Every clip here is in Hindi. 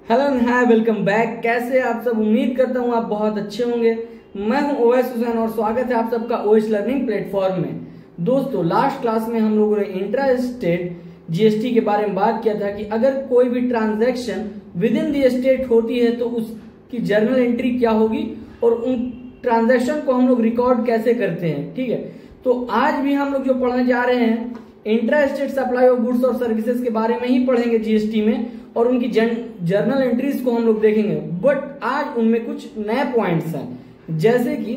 Hello and hi, welcome back. कैसे आप सब? उम्मीद करता हूँ आप बहुत अच्छे होंगे। मैं हूँ ओएस हुसैन और स्वागत है आप सबका ओएस लर्निंग प्लेटफॉर्म में। दोस्तों, लास्ट क्लास में हम लोगों ने इंट्रा स्टेट जीएसटी के बारे में बात किया था कि अगर कोई भी transaction with in the state होती है तो उसकी जर्नल एंट्री क्या होगी और उन ट्रांजैक्शन को हम लोग रिकॉर्ड कैसे करते हैं। ठीक है, तो आज भी हम लोग जो पढ़ने जा रहे हैं intra state supply of goods और सर्विसेज के बारे में ही पढ़ेंगे जीएसटी में, और उनकी जर्नल एंट्रीज को हम लोग देखेंगे। बट आज उनमें कुछ नए पॉइंट्स हैं, जैसे कि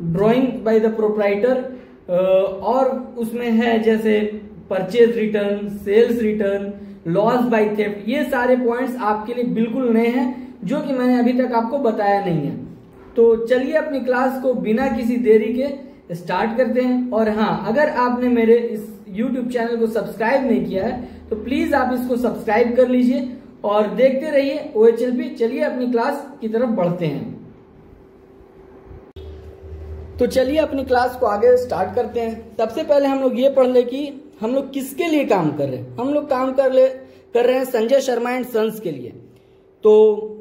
ड्राइंग बाय द प्रोप्राइटर, और उसमें है जैसे purchase return, sales return, loss by theft. ये सारे पॉइंट्स आपके लिए बिल्कुल नए हैं जो कि मैंने अभी तक आपको बताया नहीं है। तो चलिए अपनी क्लास को बिना किसी देरी के स्टार्ट करते हैं। और हाँ, अगर आपने मेरे इस YouTube चैनल को सब्सक्राइब नहीं किया है तो प्लीज आप इसको सब्सक्राइब कर लीजिए और देखते रहिए OHLP। चलिए अपनी क्लास की तरफ बढ़ते हैं। तो चलिए अपनी क्लास को आगे स्टार्ट करते हैं। सबसे पहले हम लोग ये पढ़ ले कि हम लोग किसके लिए काम कर रहे हैं। हम लोग काम कर रहे हैं संजय शर्मा एंड सन्स के लिए। तो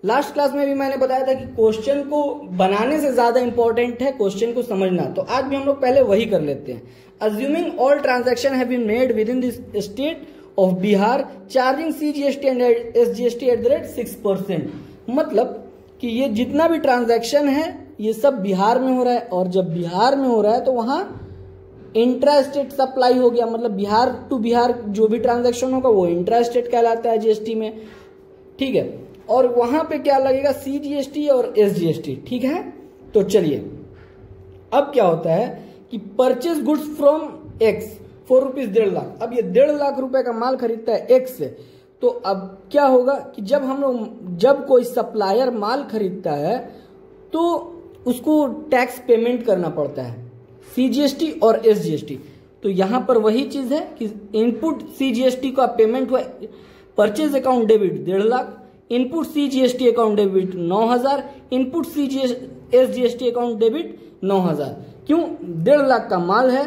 लास्ट क्लास में भी मैंने बताया था कि क्वेश्चन को बनाने से ज्यादा इंपॉर्टेंट है क्वेश्चन को समझना। तो आज भी हम लोग पहले वही कर लेते हैं। Assuming all transaction have been made with in this state of Bihar charging CGST and SGST at the rate 6%। मतलब कि ये जितना भी ट्रांजैक्शन है ये सब बिहार में हो रहा है, और जब बिहार में हो रहा है तो वहां इंट्रा स्टेट सप्लाई हो गया। मतलब बिहार टू बिहार जो भी ट्रांजैक्शन होगा वो इंट्रा स्टेट कहलाता है जीएसटी में। ठीक है, और वहां पे क्या लगेगा? CGST और SGST। ठीक है, तो चलिए अब क्या होता है कि purchase goods from X for rupees 1.5 lakh. अब ये 1.5 लाख रुपए का माल खरीदता है X से, तो अब क्या होगा कि जब कोई सप्लायर माल खरीदता है तो उसको टैक्स पेमेंट करना पड़ता है, CGST और SGST। तो यहां पर वही चीज है कि इनपुट CGST का पेमेंट हुआ, purchase account debit 1.5 lakh, input CGST account debit 9,000, input SGST account debit 9,000। क्यों? 1.5 लाख का माल है,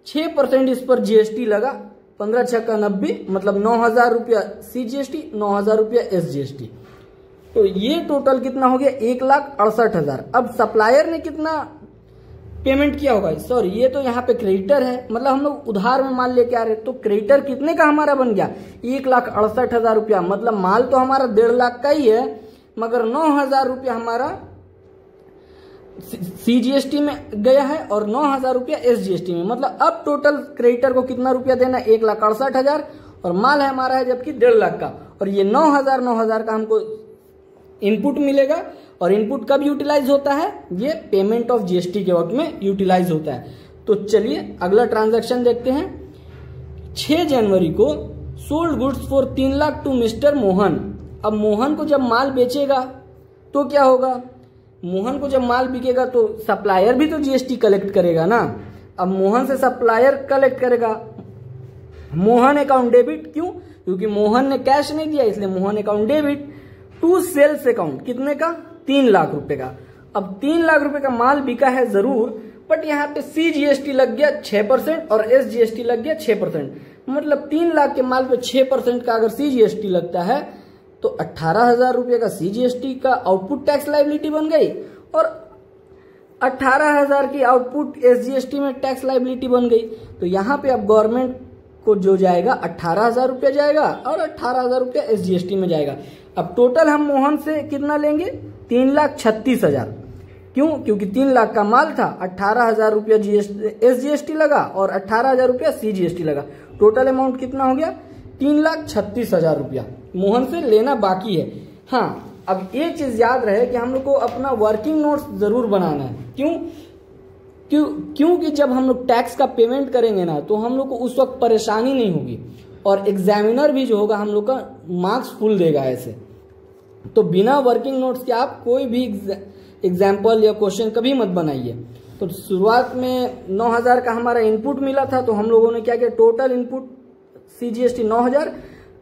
6% इस पर GST लगा, 15 छक्का 90, मतलब 9,000 रुपया CGST, 9,000 रुपया SGST। तो ये टोटल कितना हो गया? 1,68,000। अब सप्लायर ने कितना पेमेंट किया होगा? सॉरी, ये तो यहाँ पे क्रेडिटर है, मतलब हम लोग उधार में माल लेके आ रहे हैं। तो क्रेडिटर कितने का हमारा बन गया? 1,68,000 रुपया। मतलब माल तो हमारा 1.5 लाख का ही है, मगर 9,000 रुपया हमारा CGST में गया है और 9,000 रुपया SGST में। मतलब अब टोटल क्रेडिटर को कितना रुपया देना? 1,68,000, और माल है हमारा है जबकि 1.5 लाख का, और ये 9,000 का हमको इनपुट मिलेगा। और इनपुट कब यूटिलाइज होता है? ये पेमेंट ऑफ GST के वक्त में यूटिलाइज होता है। तो चलिए अगला ट्रांजैक्शन देखते हैं। 6 जनवरी को sold goods for 3 lakh to mister Mohan. अब मोहन को जब माल बेचेगा तो क्या होगा? मोहन को जब माल बिकेगा तो सप्लायर भी तो GST कलेक्ट करेगा ना। अब मोहन से सप्लायर कलेक्ट करेगा, मोहन अकाउंट डेबिट। क्यों? क्योंकि मोहन ने कैश नहीं दिया, इसलिए Mohan account debit to sales account. कितने का? 3 लाख रुपए का। अब 3 लाख रुपए का माल बिका है जरूर, बट यहाँ पे CGST लग गया 6% और SGST लग गया 6%। मतलब 3 लाख के माल पे 6% का अगर CGST लगता है तो 18,000 रुपये का CGST का आउटपुट टैक्स लायबिलिटी बन गई, और 18,000 की आउटपुट SGST में टैक्स लायबिलिटी बन गई। तो यहाँ पे अब गवर्नमेंट को जो जाएगा 18,000 रुपया जाएगा और 18,000 रुपया SGST में जाएगा। अब टोटल हम मोहन से कितना लेंगे? 3,36,000। क्यों? क्योंकि 3 लाख का माल था, 18,000 रुपया SGST लगा और 18,000 रुपया CGST लगा। टोटल अमाउंट कितना हो गया? 3,36,000 रुपया मोहन से लेना बाकी है। हाँ, अब ये चीज याद रहे कि हम लोग को अपना वर्किंग नोट्स जरूर बनाना है। क्योंकि जब हम लोग टैक्स का पेमेंट करेंगे ना तो हम लोग को उस वक्त परेशानी नहीं होगी, और एग्जामिनर भी जो होगा हम लोग का मार्क्स फुल देगा ऐसे। तो बिना वर्किंग नोट्स के आप कोई भी एग्जाम्पल या क्वेश्चन कभी मत बनाइए। तो शुरुआत में 9,000 का हमारा इनपुट मिला था, तो हम लोगों ने क्या किया? Total input CGST 9,000,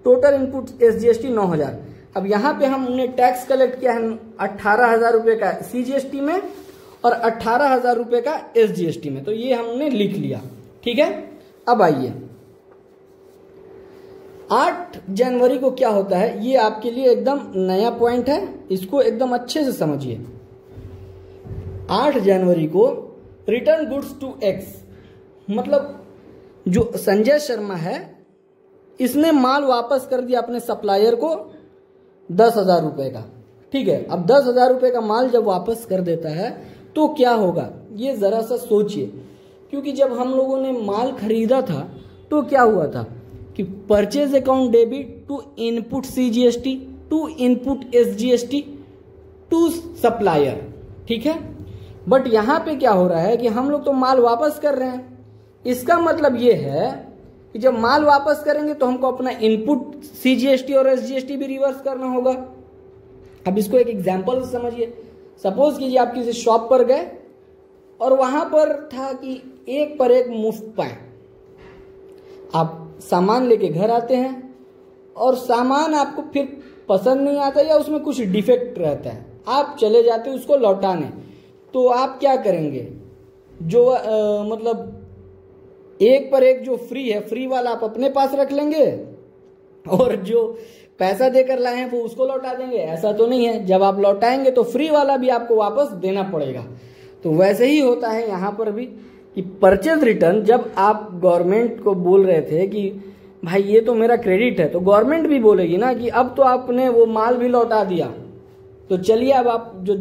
total input SGST 9,000। अब यहाँ पे हमने टैक्स कलेक्ट किया है 18,000 रुपये का CGST में और 18,000 रुपये का SGST में। तो ये हमने लिख लिया। ठीक है, अब आइए 8 जनवरी को क्या होता है, ये आपके लिए एकदम नया पॉइंट है, इसको एकदम अच्छे से समझिए। 8 जनवरी को रिटर्न गुड्स टू एक्स, मतलब जो संजय शर्मा है इसने माल वापस कर दिया अपने सप्लायर को 10,000 रुपए का। ठीक है, अब 10,000 रुपए का माल जब वापस कर देता है तो क्या होगा, ये जरा सा सोचिए। क्योंकि जब हम लोगों ने माल खरीदा था तो क्या हुआ था कि purchase account debit to input CGST to input SGST to supplier. ठीक है, बट यहां पे क्या हो रहा है कि हम लोग तो माल वापस कर रहे हैं, इसका मतलब ये है कि जब माल वापस करेंगे तो हमको अपना इनपुट सीजीएसटी और एसजीएसटी भी रिवर्स करना होगा। अब इसको एक एग्जांपल से समझिए। सपोज कीजिए आप किसी शॉप पर गए और वहां पर था कि एक पर एक मुफ्त पाए। आप सामान लेके घर आते हैं और सामान आपको फिर पसंद नहीं आता या उसमें कुछ डिफेक्ट रहता है, आप चले जाते हैं उसको लौटाने। तो आप क्या करेंगे, जो मतलब एक पर एक जो फ्री है, फ्री वाला आप अपने पास रख लेंगे और जो पैसा देकर लाए हैं वो उसको लौटा देंगे। ऐसा तो नहीं है, जब आप लौटाएंगे तो फ्री वाला भी आपको वापस देना पड़ेगा। तो वैसे ही होता है यहाँ पर भी कि परचेज रिटर्न, जब आप गवर्नमेंट को बोल रहे थे कि भाई ये तो मेरा क्रेडिट है, तो गवर्नमेंट भी बोलेगी ना कि अब तो आपने वो माल भी लौटा दिया, तो चलिए अब आप जो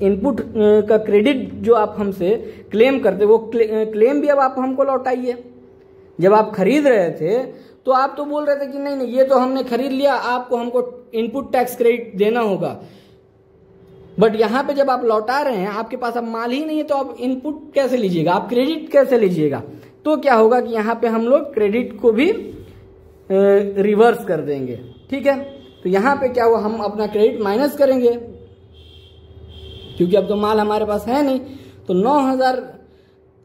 इनपुट का क्रेडिट जो आप हमसे क्लेम करते वो क्लेम भी अब आप हमको लौटाइए। जब आप खरीद रहे थे तो आप तो बोल रहे थे कि नहीं नहीं ये तो हमने खरीद लिया, आपको हमको इनपुट टैक्स क्रेडिट देना होगा। बट यहां पे जब आप लौटा रहे हैं, आपके पास अब माल ही नहीं है, तो आप इनपुट कैसे लीजिएगा, आप क्रेडिट कैसे लीजिएगा। तो क्या होगा कि यहाँ पे हम लोग क्रेडिट को भी रिवर्स कर देंगे। ठीक है, तो यहाँ पे क्या हुआ, हम अपना क्रेडिट माइनस करेंगे क्योंकि अब तो माल हमारे पास है नहीं। तो 9,000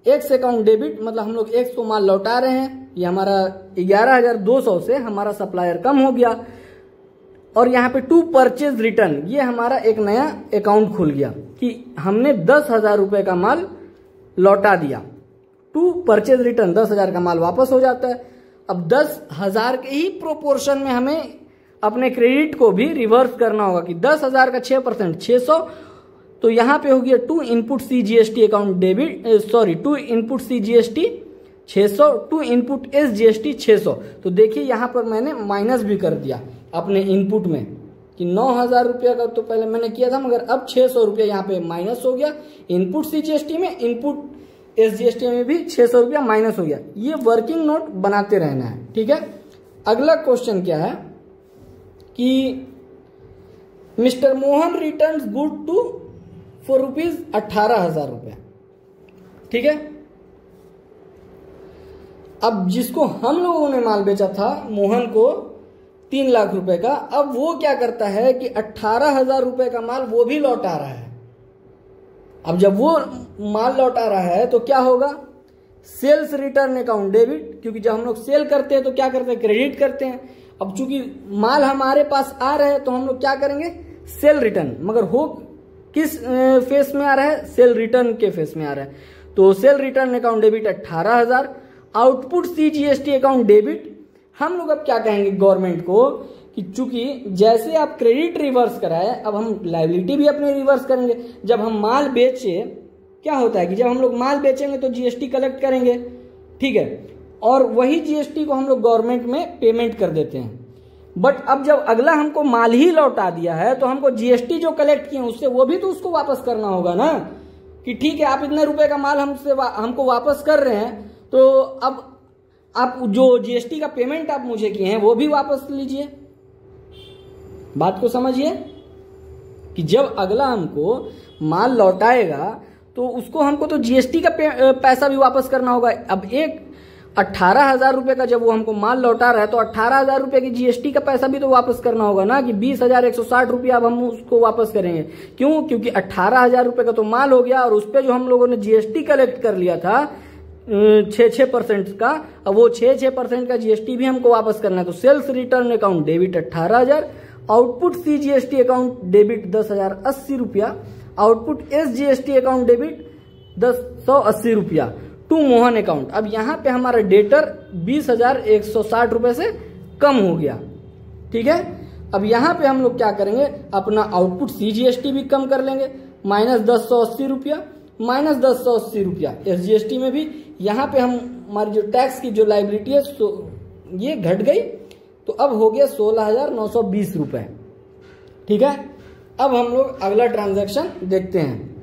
एक्स अकाउंट डेबिट, मतलब हम लोग एक्स को माल लौटा रहे हैं, ये हमारा 11,200 से हमारा सप्लायर कम हो गया। और यहाँ पे टू परचेज रिटर्न, ये हमारा एक नया अकाउंट खुल गया कि हमने 10,000 रुपए का माल लौटा दिया। टू परचेज रिटर्न, 10,000 का माल वापस हो जाता है। अब 10,000 के ही प्रोपोर्शन में हमें अपने क्रेडिट को भी रिवर्स करना होगा कि 10,000 का 6% 600। तो यहाँ पे हो गया to input CGST account debit, to input CGST 600, to input SGST 600। तो देखिए यहाँ पर मैंने माइनस भी कर दिया अपने इनपुट में कि 9,000 रुपया का तो पहले मैंने किया था, मगर अब 600 रुपया यहाँ पे माइनस हो गया इनपुट सीजीएसटी में, इनपुट एसजीएसटी में भी 600 रुपया माइनस हो गया। ये वर्किंग नोट बनाते रहना है। ठीक है, अगला क्वेश्चन क्या है कि mister Mohan returns good to for rupees 18,000 रुपया। ठीक है, अब जिसको हम लोगों ने माल बेचा था मोहन को 3 लाख रुपए का, अब वो क्या करता है कि 18,000 रुपए का माल वो भी लौटा रहा है। अब जब वो माल लौटा रहा है तो क्या होगा, सेल्स रिटर्न अकाउंट डेबिट, क्योंकि जब हम लोग सेल करते हैं तो क्या करते हैं, क्रेडिट करते हैं। अब चूंकि माल हमारे पास आ रहा है तो हम लोग क्या करेंगे, सेल रिटर्न, मगर हो किस फेस में आ रहा है, सेल रिटर्न के फेस में आ रहा है। तो cell return account debit 18,000, output CGST account debit. हम लोग अब क्या कहेंगे गवर्नमेंट को कि चूंकि जैसे आप क्रेडिट रिवर्स कराए, अब हम लायबिलिटी भी अपने रिवर्स करेंगे। जब हम माल बेचे, क्या होता है कि जब हम लोग माल बेचेंगे तो जीएसटी कलेक्ट करेंगे। ठीक है, और वही जीएसटी को हम लोग गवर्नमेंट में पेमेंट कर देते हैं। बट अब जब अगला हमको माल ही लौटा दिया है तो हमको जीएसटी जो कलेक्ट किए उससे वो भी तो उसको वापस करना होगा ना, कि ठीक है आप इतने रुपए का माल हमको वापस कर रहे हैं, तो अब आप जो जीएसटी का पेमेंट आप मुझे किए हैं वो भी वापस लीजिए। बात को समझिए कि जब अगला हमको माल लौटाएगा तो उसको हमको तो जीएसटी का पैसा भी वापस करना होगा। अब एक 18,000 रुपए का जब वो हमको माल लौटा रहा है तो 18,000 रुपए की जीएसटी का पैसा भी तो वापस करना होगा ना, कि 20,160 रुपया अब हम उसको वापस करेंगे। क्यों, क्योंकि 18,000 रुपए का तो माल हो गया और उस पर जो हम लोगों ने जीएसटी कलेक्ट कर लिया था 6% का, अब वो 6% का जीएसटी भी हमको वापस करना है। तो sales return account debit 18,000, output CGST account debit 10,080 रुपया, आउटपुट एसजीएसटी अकाउंट डेबिट 180 रुपया टू मोहन अकाउंट। अब यहाँ पे हमारा डेटर 20,160 रुपए से कम हो गया। ठीक है, अब यहाँ पे हम लोग क्या करेंगे, अपना आउटपुट CGST भी कम कर लेंगे, -1080 रुपया, -1080 रुपया SGST में भी। यहाँ पे हम हमारी जो टैक्स की जो लाइबिलिटी है ये घट गई, तो अब हो गया 16,920 रुपए। ठीक है, अब हम लोग अगला ट्रांजैक्शन देखते हैं।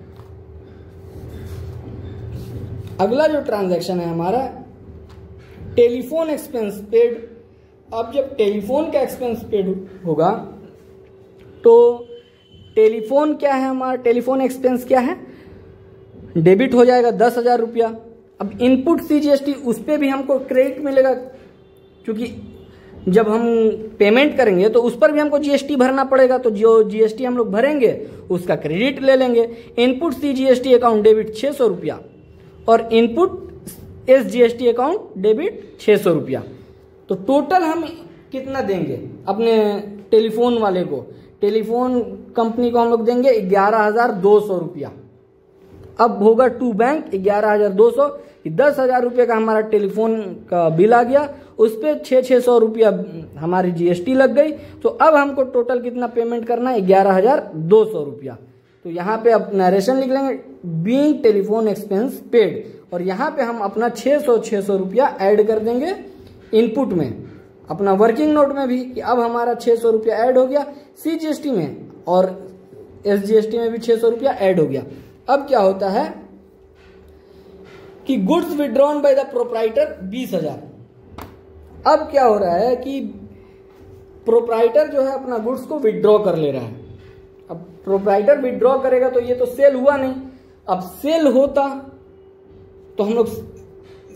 अगला जो ट्रांजैक्शन है हमारा टेलीफोन एक्सपेंस पेड। अब जब टेलीफोन का एक्सपेंस पेड होगा तो टेलीफोन क्या है, हमारा टेलीफोन एक्सपेंस क्या है, डेबिट हो जाएगा 10,000 रुपया। अब इनपुट CGST उस पर भी हमको क्रेडिट मिलेगा, क्योंकि जब हम पेमेंट करेंगे तो उस पर भी हमको GST भरना पड़ेगा, तो जो GST हम लोग भरेंगे उसका क्रेडिट ले लेंगे। इनपुट CGST अकाउंट डेबिट 600 रुपया और इनपुट SGST अकाउंट डेबिट 600 रुपया। तो टोटल हम कितना देंगे अपने टेलीफोन वाले को, टेलीफोन कंपनी को हम लोग देंगे 11,200 रुपया। अब होगा टू बैंक 11,200, 10,000 रुपये का हमारा टेलीफोन का बिल आ गया, उस पर 600 रुपया हमारी GST लग गई। तो अब हमको टोटल कितना पेमेंट करना है, 11,200 रुपया। तो यहाँ पे अब नरेशन लिख लेंगे बीइंग टेलीफोन एक्सपेंस पेड, और यहाँ पे हम अपना 600 रुपया ऐड कर देंगे इनपुट में, अपना वर्किंग नोट में भी, कि अब हमारा 600 रुपया ऐड हो गया CGST में, और SGST में भी 600 रुपया ऐड हो गया। अब क्या होता है कि goods withdrawn by the proprietor 20,000। अब क्या हो रहा है कि प्रोप्राइटर जो है अपना गुड्स को विड्रॉ कर ले रहा है। अब प्रोप्राइटर विड्रॉ करेगा तो ये तो सेल हुआ नहीं, अब सेल होता तो हम लोग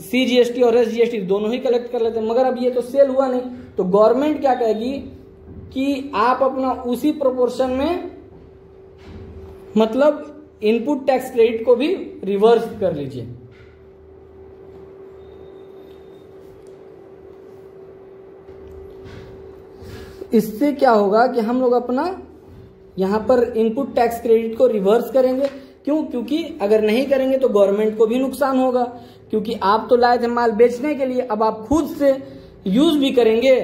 CGST और SGST दोनों ही कलेक्ट कर लेते हैं, मगर अब ये तो सेल हुआ नहीं, तो गवर्नमेंट क्या कहेगी कि आप अपना उसी प्रोपोर्शन में मतलब इनपुट टैक्स क्रेडिट को भी रिवर्स कर लीजिए। इससे क्या होगा कि हम लोग अपना यहां पर इनपुट टैक्स क्रेडिट को रिवर्स करेंगे। क्यों? क्योंकि अगर नहीं करेंगे तो गवर्नमेंट को भी नुकसान होगा, क्योंकि आप तो लाए थे माल बेचने के लिए, अब आप खुद से यूज भी करेंगे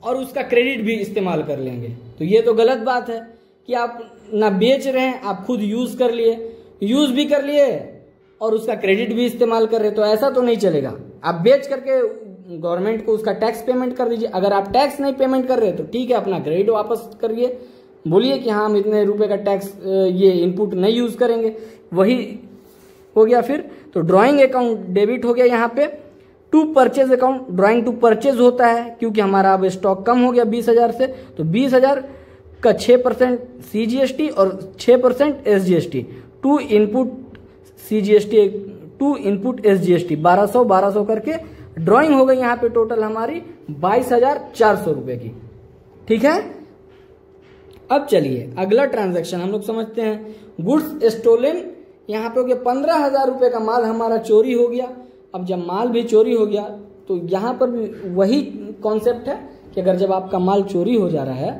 और उसका क्रेडिट भी इस्तेमाल कर लेंगे। तो ये तो गलत बात है कि आप ना बेच रहे हैं, आप खुद यूज कर लिए, यूज भी कर लिए और उसका क्रेडिट भी इस्तेमाल कर रहे, तो ऐसा तो नहीं चलेगा। आप बेच करके गवर्नमेंट को उसका टैक्स पेमेंट कर दीजिए। अगर आप टैक्स नहीं पेमेंट कर रहे तो ठीक है, अपना क्रेडिट वापस करिए, बोलिए कि हाँ हम इतने रुपए का टैक्स ये इनपुट नहीं यूज करेंगे, वही हो गया। फिर तो ड्राइंग अकाउंट डेबिट हो गया। यहाँ पे to purchase account, drawing to purchase होता है क्योंकि हमारा अब स्टॉक कम हो गया 20,000 से, तो 20,000 का 6% CGST और 6% SGST, to input CGST to input SGST 1200 करके ड्राइंग हो गई यहाँ पे टोटल हमारी 22,400 रुपए की। ठीक है, अब चलिए अगला ट्रांजैक्शन हम लोग समझते हैं। गुड्स स्टोलन, यहाँ पे हो गया 15,000 रुपए का माल हमारा चोरी हो गया। अब जब माल भी चोरी हो गया तो यहाँ पर भी वही कॉन्सेप्ट है कि अगर जब आपका माल चोरी हो जा रहा है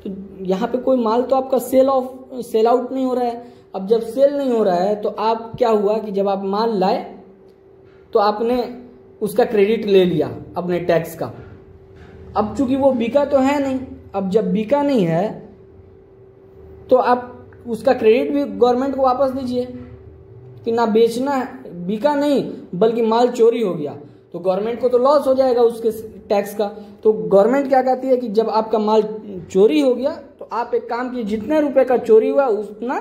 तो यहाँ पे कोई माल तो आपका सेल आउट नहीं हो रहा है। अब जब सेल नहीं हो रहा है तो आप क्या हुआ कि जब आप माल लाए तो आपने उसका क्रेडिट ले लिया अपने टैक्स का। अब चूंकि वो बिका तो है नहीं, अब जब बिका नहीं है तो आप उसका क्रेडिट भी गवर्नमेंट को वापस दीजिए कि ना बेचना है, बिका नहीं बल्कि माल चोरी हो गया, तो गवर्नमेंट को तो लॉस हो जाएगा उसके टैक्स का। तो गवर्नमेंट क्या कहती है कि जब आपका माल चोरी हो गया तो आप एक काम कीजिए, जितने रुपए का चोरी हुआ उतना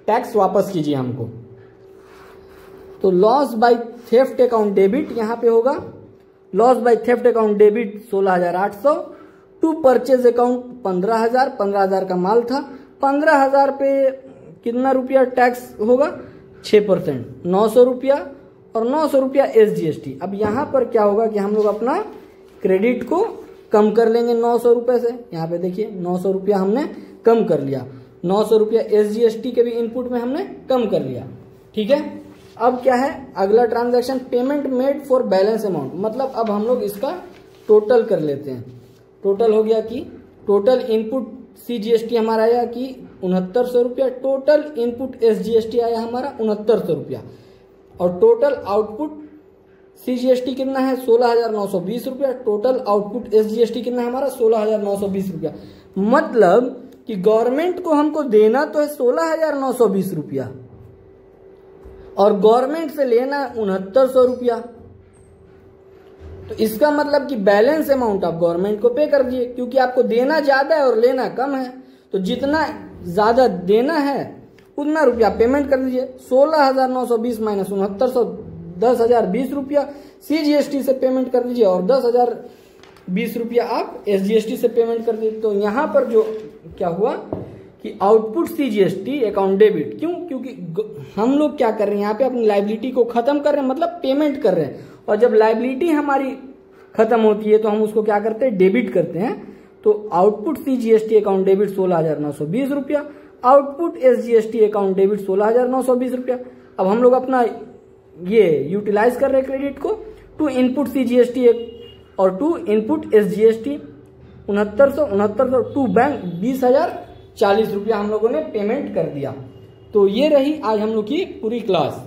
टैक्स वापस कीजिए हमको। तो loss by theft account debit यहाँ पे होगा, loss by theft account debit 16,800, to purchase account 15,000 का माल था, 15,000 पे कितना रुपया टैक्स होगा, 6%, 900 रुपया और 900 रुपया SGST। अब यहाँ पर क्या होगा कि हम लोग अपना क्रेडिट को कम कर लेंगे 900 रुपये से। यहाँ पे देखिए 900 रुपया हमने कम कर लिया, 900 रुपया SGST के भी इनपुट में हमने कम कर लिया। ठीक है, अब क्या है अगला transaction, payment made for balance amount, मतलब अब हम लोग इसका टोटल कर लेते हैं। टोटल हो गया कि टोटल इनपुट CGST हमारा आया कि 6900 रुपया, टोटल इनपुट SGST आया हमारा 6900 रुपया, और टोटल आउटपुट CGST कितना है 16,920 रुपया। टोटल आउटपुट SGST कितना है हमारा 16,920 रुपया। मतलब कि गवर्नमेंट को हमको देना तो है 16,920 रुपया और गवर्नमेंट से लेना 6,900 रुपया। तो इसका मतलब कि बैलेंस अमाउंट आप गवर्नमेंट को पे कर दिए, क्योंकि आपको देना ज्यादा है और लेना कम है। तो जितना ज्यादा देना है उतना रुपया पेमेंट कर दीजिए। 16,920 माइनस 6,900 10,020 रुपया CGST से पेमेंट कर दीजिए और 10,020 रुपया आप SGST से पेमेंट कर दीजिए। तो यहाँ पर जो क्या हुआ कि आउटपुट CGST अकाउंट डेबिट। क्यों? क्योंकि हम लोग क्या कर रहे हैं यहाँ पे अपनी लाइबिलिटी को खत्म कर रहे हैं, मतलब पेमेंट कर रहे हैं। और जब लाइबिलिटी हमारी खत्म होती है तो हम उसको क्या करते हैं, डेबिट करते हैं। तो आउटपुट CGST अकाउंट डेबिट 16,920 रुपया, आउटपुट SGST अकाउंट डेबिट 16,920 रुपया। अब हम लोग अपना ये यूटिलाइज कर रहे हैं क्रेडिट को टू इनपुट CGST और to input SGST 6,900 to bank 20,040 रुपया हम लोगों ने पेमेंट कर दिया। तो ये रही आज हम लोग की पूरी क्लास।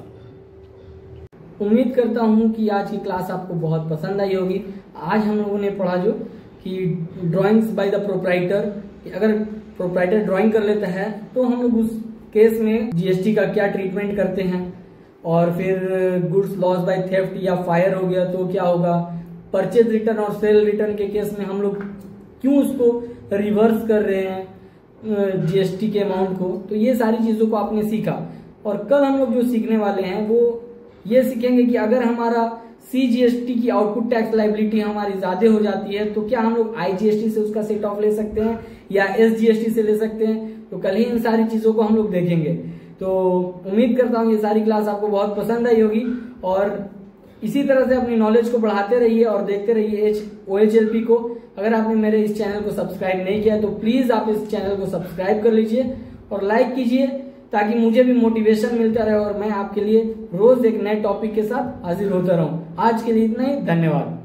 उम्मीद करता हूं कि आज की क्लास आपको बहुत पसंद आई होगी। आज हम लोगों ने पढ़ा जो कि ड्राइंग्स बाय द प्रोप्राइटर, अगर प्रोप्राइटर ड्राइंग कर लेता है तो हम लोग उस केस में GST का क्या ट्रीटमेंट करते हैं, और फिर गुड्स लॉस बाय थेफ्ट या फायर हो गया तो क्या होगा, परचेज रिटर्न और सेल रिटर्न के केस में हम लोग क्यों उसको रिवर्स कर रहे हैं GST के अमाउंट को। तो ये सारी चीजों को आपने सीखा। और कल हम लोग जो सीखने वाले हैं वो ये सीखेंगे कि अगर हमारा CGST की आउटपुट टैक्स लाइबिलिटी हमारी ज्यादा हो जाती है तो क्या हम लोग IGST से उसका सेट ऑफ ले सकते हैं या SGST से ले सकते हैं। तो कल ही इन सारी चीजों को हम लोग देखेंगे। तो उम्मीद करता हूँ ये सारी क्लास आपको बहुत पसंद आई होगी और इसी तरह से अपनी नॉलेज को बढ़ाते रहिए और देखते रहिए OHLP को। अगर आपने मेरे इस चैनल को सब्सक्राइब नहीं किया तो प्लीज आप इस चैनल को सब्सक्राइब कर लीजिए और लाइक कीजिए, ताकि मुझे भी मोटिवेशन मिलता रहे और मैं आपके लिए रोज एक नए टॉपिक के साथ हाजिर होता रहूं। आज के लिए इतना ही, धन्यवाद।